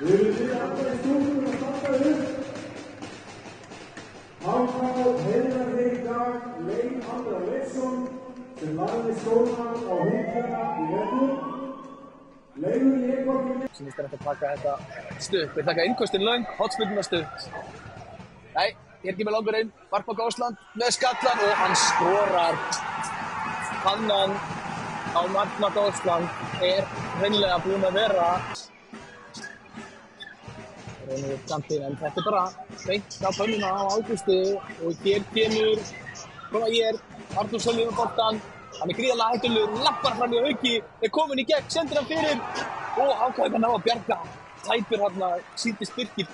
Við þið alltaf í stúkunum að standa upp. Hákvæð heiðar þeir í dag Leif Andra Leifsson sem lagði skóna á húnfjörna í vetur. Leifur Leifborgin. Sýnist þér að taka þetta stutt. Þeir taka innkostin löng, hotspyrnuna stutt. Nei, hér kemur langurinn, Markmann Ásland með skallan og hann skorar. Pannan á Markmann Ásland hreinlega búin að vera. Reynir upp kantinn, en þetta bara beint á pönnuna á Ágústi og hér koma Arnór Sölvi með boltann. Hann gríðarlega hættulegur, lappar fram í Hauki, komin í gegn, sendir hann fyrir og Hákon ná að bjarga. Tæpir hérna, sýndist Birkir.